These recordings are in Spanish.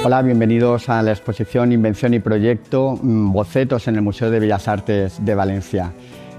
Hola, bienvenidos a la exposición Invención y Proyecto, bocetos en el Museo de Bellas Artes de Valencia.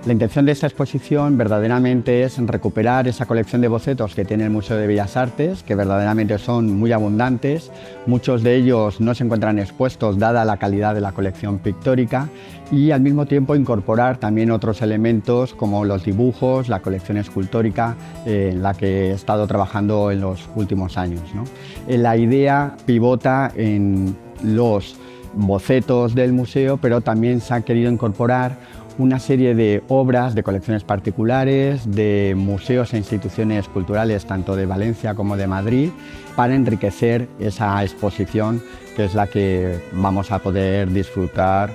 La intención de esta exposición verdaderamente es recuperar esa colección de bocetos que tiene el Museo de Bellas Artes, que verdaderamente son muy abundantes. Muchos de ellos no se encuentran expuestos dada la calidad de la colección pictórica, y al mismo tiempo incorporar también otros elementos como los dibujos, la colección escultórica en la que he estado trabajando en los últimos años, ¿no? La idea pivota en los bocetos del museo, pero también se ha querido incorporar una serie de obras de colecciones particulares, de museos e instituciones culturales tanto de Valencia como de Madrid, para enriquecer esa exposición que es la que vamos a poder disfrutar.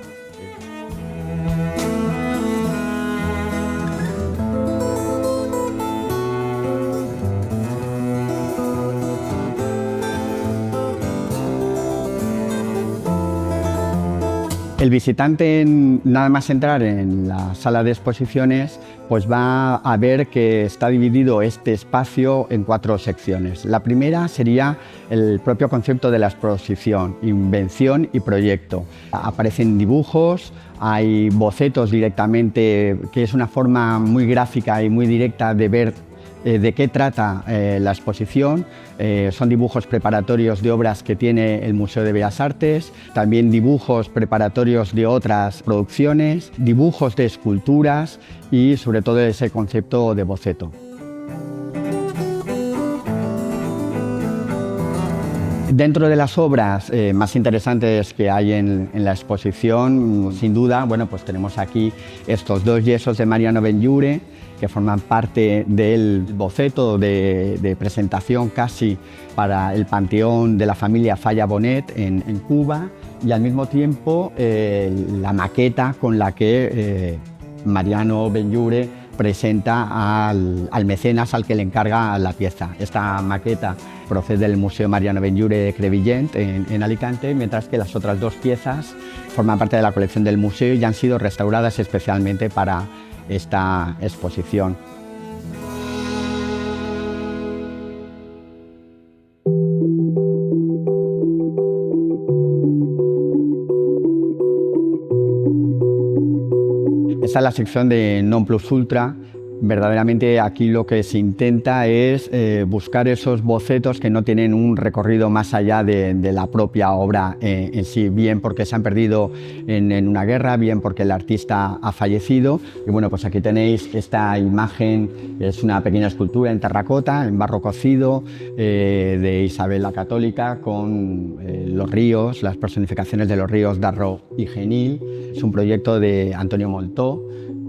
El visitante, nada más entrar en la sala de exposiciones, pues va a ver que está dividido este espacio en 4 secciones. La primera sería el propio concepto de la exposición, invención y proyecto. Aparecen dibujos, hay bocetos directamente, que es una forma muy gráfica y muy directa de ver de qué trata la exposición. Son dibujos preparatorios de obras que tiene el Museo de Bellas Artes, también dibujos preparatorios de otras producciones, dibujos de esculturas y sobre todo ese concepto de boceto. Dentro de las obras más interesantes que hay en la exposición, sin duda, bueno, pues tenemos aquí estos 2 yesos de Mariano Benlliure, que forman parte del boceto de presentación casi para el panteón de la familia Falla Bonet en Cuba, y al mismo tiempo la maqueta con la que Mariano Benlliure presenta al mecenas al que le encarga la pieza. Esta maqueta procede del Museo Mariano Benlliure de Crevillent en Alicante, mientras que las otras 2 piezas forman parte de la colección del museo y han sido restauradas especialmente para esta exposición. Esta es la sección de Non Plus Ultra. Verdaderamente aquí lo que se intenta es buscar esos bocetos que no tienen un recorrido más allá de la propia obra en sí, bien porque se han perdido en una guerra, bien porque el artista ha fallecido. Y bueno, pues aquí tenéis esta imagen, es una pequeña escultura en terracota, en barro cocido, de Isabel la Católica, con los ríos, las personificaciones de los ríos Darro y Genil. Es un proyecto de Antonio Moltó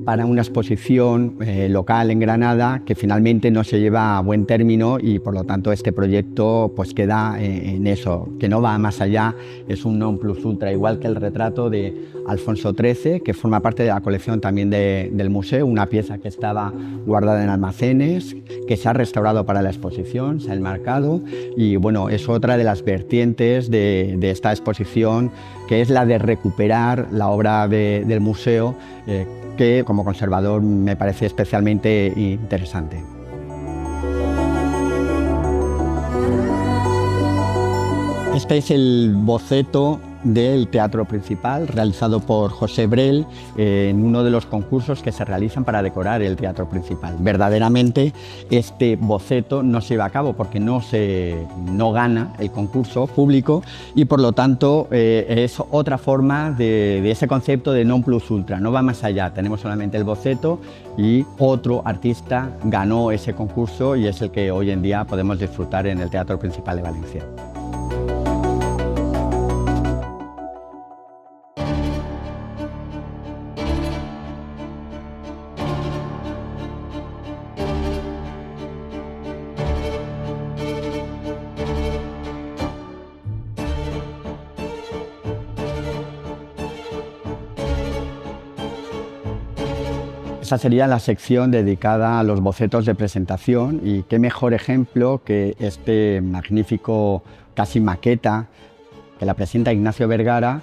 para una exposición local en Granada que finalmente no se lleva a buen término, y por lo tanto este proyecto pues queda en eso, que no va más allá, es un non plus ultra, igual que el retrato de Alfonso XIII, que forma parte de la colección también del museo, una pieza que estaba guardada en almacenes, que se ha restaurado para la exposición, se ha enmarcado, y bueno, es otra de las vertientes de esta exposición, que es la de recuperar la obra del museo, que como conservador me parece especialmente interesante. Este es el boceto del teatro principal, realizado por José Brel en uno de los concursos que se realizan para decorar el teatro principal. Verdaderamente este boceto no se lleva a cabo porque no gana el concurso público, y por lo tanto es otra forma de ese concepto de non plus ultra, no va más allá, tenemos solamente el boceto y otro artista ganó ese concurso y es el que hoy en día podemos disfrutar en el Teatro Principal de Valencia. Esa sería la sección dedicada a los bocetos de presentación, y qué mejor ejemplo que este magnífico casi maqueta que la presenta Ignacio Vergara,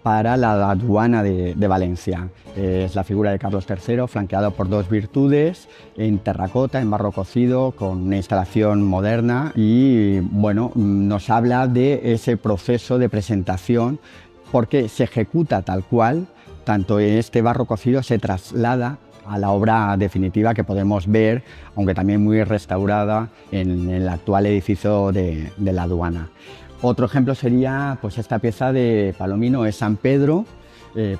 para la aduana de Valencia. Es la figura de Carlos III, flanqueado por dos virtudes, en terracota, en barro cocido, con una instalación moderna y bueno, nos habla de ese proceso de presentación porque se ejecuta tal cual, tanto este barro cocido se traslada a la obra definitiva que podemos ver, aunque también muy restaurada, en el actual edificio de la aduana. Otro ejemplo sería pues, esta pieza de Palomino, es San Pedro.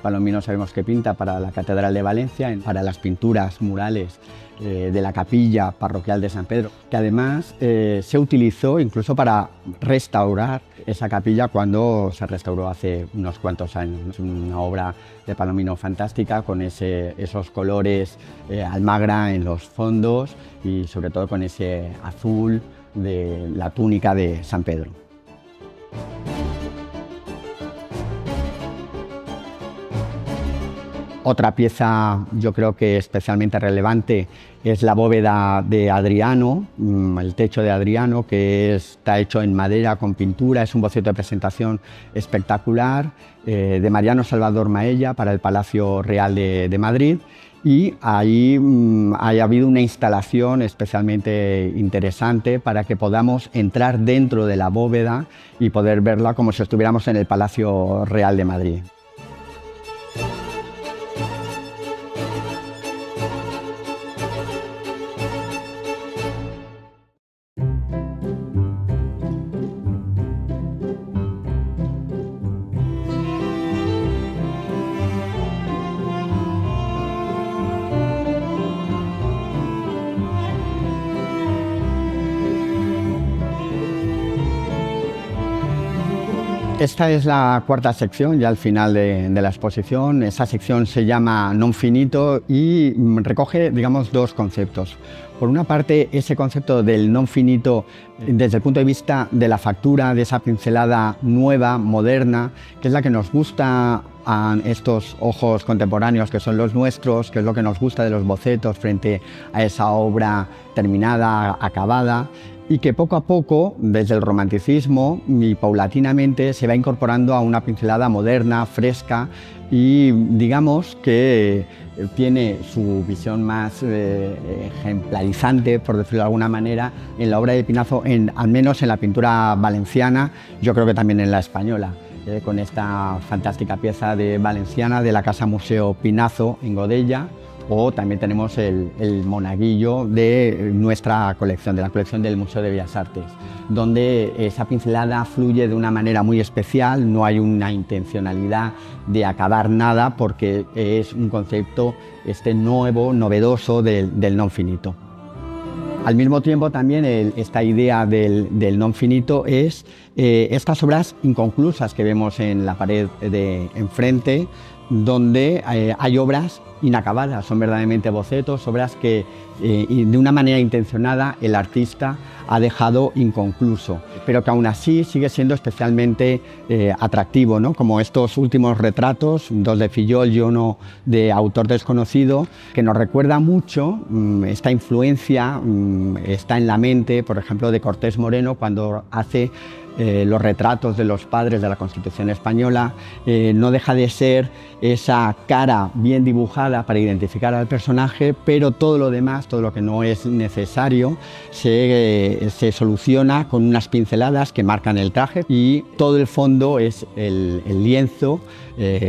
Palomino sabemos que pinta para la Catedral de Valencia, para las pinturas murales de la capilla parroquial de San Pedro, que además se utilizó incluso para restaurar esa capilla cuando se restauró hace unos cuantos años. Es una obra de Palomino fantástica, con esos colores almagra en los fondos y sobre todo con ese azul de la túnica de San Pedro. Otra pieza, yo creo que especialmente relevante, es la bóveda de Adriano, el techo de Adriano, que está hecho en madera con pintura. Es un boceto de presentación espectacular de Mariano Salvador Maella para el Palacio Real de Madrid. Y ahí ha habido una instalación especialmente interesante para que podamos entrar dentro de la bóveda y poder verla como si estuviéramos en el Palacio Real de Madrid. Esta es la cuarta sección, ya al final de la exposición. Esa sección se llama Non finito y recoge, digamos, dos conceptos. Por una parte, ese concepto del non finito desde el punto de vista de la factura, de esa pincelada nueva, moderna, que es la que nos gusta a estos ojos contemporáneos que son los nuestros, que es lo que nos gusta de los bocetos frente a esa obra terminada, acabada, y que poco a poco, desde el romanticismo y paulatinamente, se va incorporando a una pincelada moderna, fresca y digamos que tiene su visión más ejemplarizante, por decirlo de alguna manera, en la obra de Pinazo, al menos en la pintura valenciana, yo creo que también en la española, con esta fantástica pieza de valenciana de la Casa Museo Pinazo en Godella. O también tenemos el monaguillo de nuestra colección, de la colección del Museo de Bellas Artes, donde esa pincelada fluye de una manera muy especial, no hay una intencionalidad de acabar nada porque es un concepto nuevo, novedoso del non finito. Al mismo tiempo también esta idea del non finito es estas obras inconclusas que vemos en la pared de enfrente, donde hay obras inacabadas, son verdaderamente bocetos, obras que de una manera intencionada el artista ha dejado inconcluso, pero que aún así sigue siendo especialmente atractivo, ¿no? Como estos últimos retratos, dos de Fillol y uno de autor desconocido, que nos recuerda mucho esta influencia, está en la mente, por ejemplo, de Cortés Moreno cuando hace los retratos de los padres de la Constitución española. No deja de ser esa cara bien dibujada para identificar al personaje, pero todo lo demás, todo lo que no es necesario, se soluciona con unas pinceladas que marcan el traje y todo el fondo es el lienzo,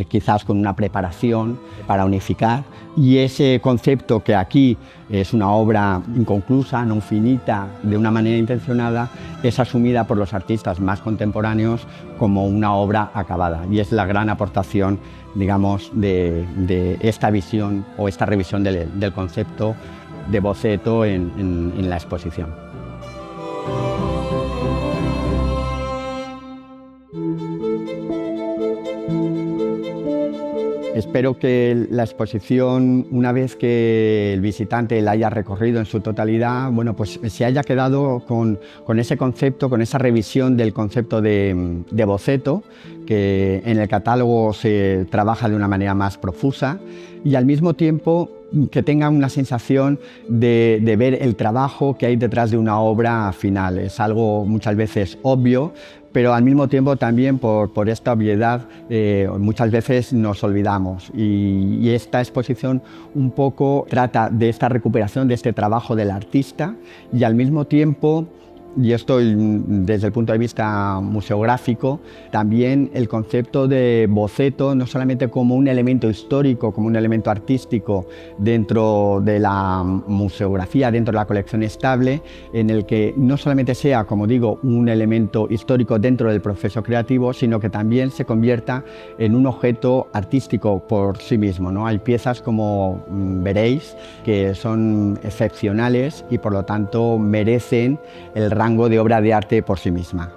quizás con una preparación para unificar. Y ese concepto que aquí es una obra inconclusa, non finita, de una manera intencionada, es asumida por los artistas más contemporáneos como una obra acabada. Y es la gran aportación, digamos, de esta visión o esta revisión del concepto de boceto en la exposición. Espero que la exposición, una vez que el visitante la haya recorrido en su totalidad, bueno, pues se haya quedado con ese concepto, con esa revisión del concepto de boceto, que en el catálogo se trabaja de una manera más profusa, y al mismo tiempo que tengan una sensación de ver el trabajo que hay detrás de una obra final. Es algo muchas veces obvio, pero al mismo tiempo también por esta obviedad muchas veces nos olvidamos, y esta exposición un poco trata de esta recuperación de este trabajo del artista, y al mismo tiempo, y esto desde el punto de vista museográfico, también el concepto de boceto no solamente como un elemento histórico, como un elemento artístico dentro de la museografía, dentro de la colección estable, en el que no solamente sea, como digo, un elemento histórico dentro del proceso creativo, sino que también se convierta en un objeto artístico por sí mismo, ¿no? Hay piezas, como veréis, que son excepcionales y por lo tanto merecen el rango de obra de arte por sí misma.